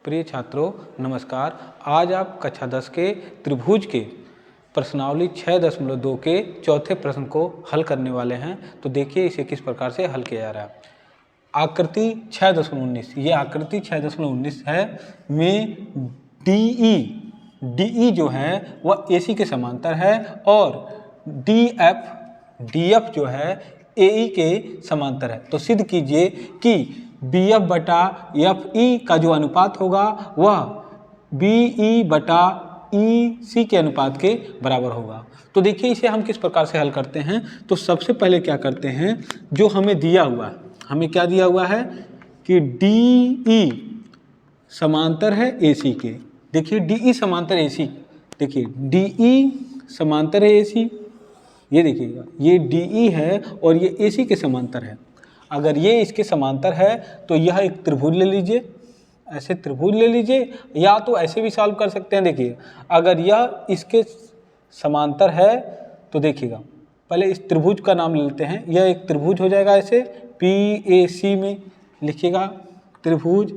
प्रिय छात्रों नमस्कार। आज आप कक्षा 10 के त्रिभुज के प्रश्नावली 6.2 के चौथे प्रश्न को हल करने वाले हैं। तो देखिए इसे किस प्रकार से हल किया जा रहा है। आकृति 6.19, ये आकृति 6.19 है में DE जो है वह AC के समांतर है और DF जो है AE के समांतर है। तो सिद्ध कीजिए कि BF बटा FE का जो अनुपात होगा वह BE बटा EC के अनुपात के बराबर होगा। तो देखिए इसे हम किस प्रकार से हल करते हैं। तो सबसे पहले क्या करते हैं, जो हमें दिया हुआ है, हमें क्या दिया हुआ है कि DE समांतर है AC के। देखिए DE समांतर AC, देखिए DE समांतर है AC, ये देखिएगा ये DE है और ये AC के समांतर है। अगर ये इसके समांतर है तो यह एक त्रिभुज ले लीजिए, ऐसे त्रिभुज ले लीजिए, या तो ऐसे भी सॉल्व कर सकते हैं। देखिए अगर यह इसके समांतर है तो देखिएगा पहले इस त्रिभुज का नाम लेते हैं। यह एक त्रिभुज हो जाएगा, ऐसे PAC में लिखिएगा, त्रिभुज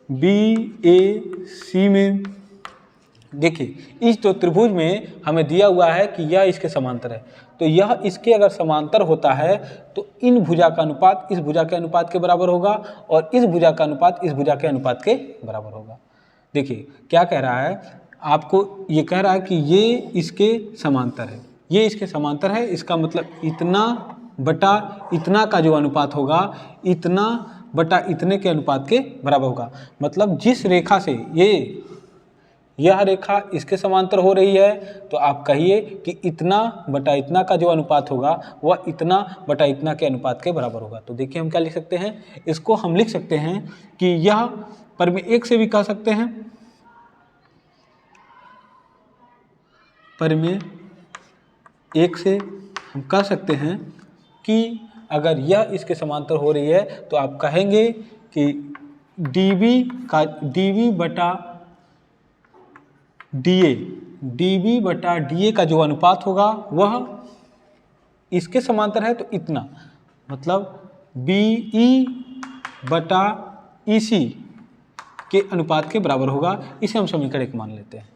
BAC में। देखिए इस तो त्रिभुज में हमें दिया हुआ है कि यह इसके समांतर है, तो यह इसके अगर समांतर होता है तो इन भुजा का अनुपात इस भुजा के अनुपात के बराबर होगा और इस भुजा का अनुपात इस भुजा के अनुपात के बराबर होगा। देखिए क्या कह रहा है, आपको ये कह रहा है कि ये इसके समांतर है, ये इसके समांतर है, इसका मतलब इतना बटा इतना का जो अनुपात होगा इतना बटा इतने के अनुपात के बराबर होगा। मतलब जिस रेखा से यह रेखा इसके समांतर हो रही है तो आप कहिए कि इतना बटा इतना का जो अनुपात होगा वह इतना बटा इतना के अनुपात के बराबर होगा। तो देखिए हम क्या लिख सकते हैं, इसको हम लिख सकते हैं कि यह परिमेय 1 से भी कह सकते हैं, परिमेय 1 से हम कह सकते हैं कि अगर यह इसके समांतर हो रही है तो आप कहेंगे कि dB बटा DA का जो अनुपात होगा वह इसके समांतर है तो इतना, मतलब BE बटा EC के अनुपात के बराबर होगा। इसे हम समीकरण 1 मान लेते हैं।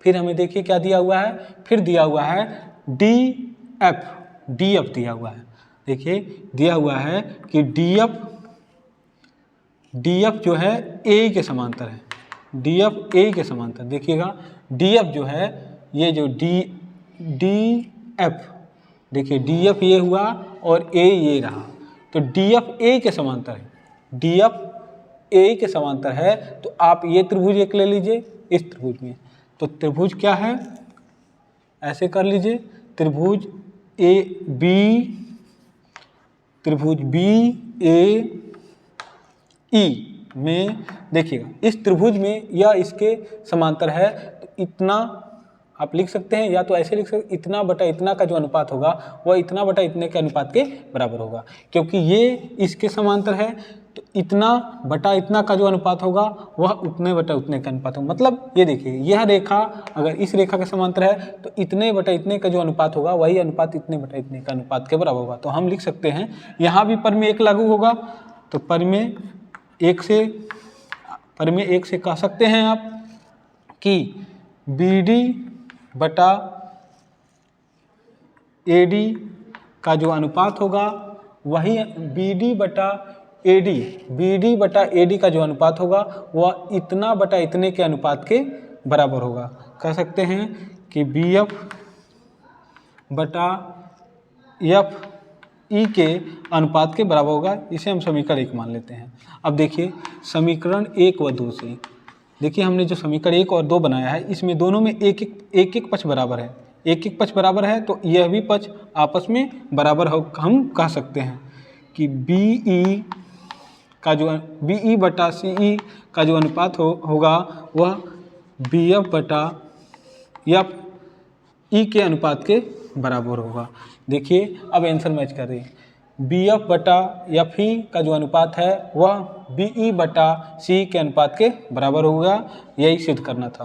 फिर हमें देखिए क्या दिया हुआ है, फिर दिया हुआ है DF दिया हुआ है। देखिए दिया हुआ है कि DF जो है AE के समांतर है, DF AE के समांतर। देखिएगा DF जो है ये जो DF, देखिए DF ये हुआ और A ये रहा, तो DF AE के समांतर है, DF AE के समांतर है। तो आप ये त्रिभुज एक ले लीजिए इस त्रिभुज में, तो त्रिभुज क्या है, ऐसे कर लीजिए, त्रिभुज BAE में देखिएगा इस त्रिभुज में यह इसके समांतर है तो इतना आप लिख सकते हैं, या तो ऐसे लिख सकते हैं, इतना बटा इतना का जो अनुपात होगा वह इतना बटा इतने के अनुपात के बराबर होगा। क्योंकि ये इसके समांतर है तो इतना बटा इतना का जो अनुपात होगा वह उतने बटा उतने का अनुपात होगा। मतलब ये देखिए यह रेखा अगर इस रेखा के समांतर है तो इतने बटा इतने का जो अनुपात होगा वही अनुपात इतने बटा इतने का अनुपात के बराबर होगा। तो हम लिख सकते हैं यहाँ भी परिमेय 1 लागू होगा, तो परिमेय 1 से कह सकते हैं आप कि BD बटा AD का जो अनुपात होगा वही BD बटा AD का जो अनुपात होगा वह इतना बटा इतने के अनुपात के बराबर होगा। कह सकते हैं कि BF बटा FE के अनुपात के बराबर होगा। इसे हम समीकरण 1 मान लेते हैं। अब देखिए समीकरण 1 व 2 से, देखिए हमने जो समीकरण 1 और 2 बनाया है इसमें दोनों में एक पक्ष बराबर है, एक पक्ष बराबर है तो यह भी पक्ष आपस में बराबर हो। हम कह सकते हैं कि BE बटा CE का जो अनुपात होगा वह BF बटा FE के अनुपात के बराबर होगा। देखिए अब आंसर मैच कर रही है, BF बटा FE का जो अनुपात है वह BE बटा CE के अनुपात के बराबर होगा। यही सिद्ध करना था।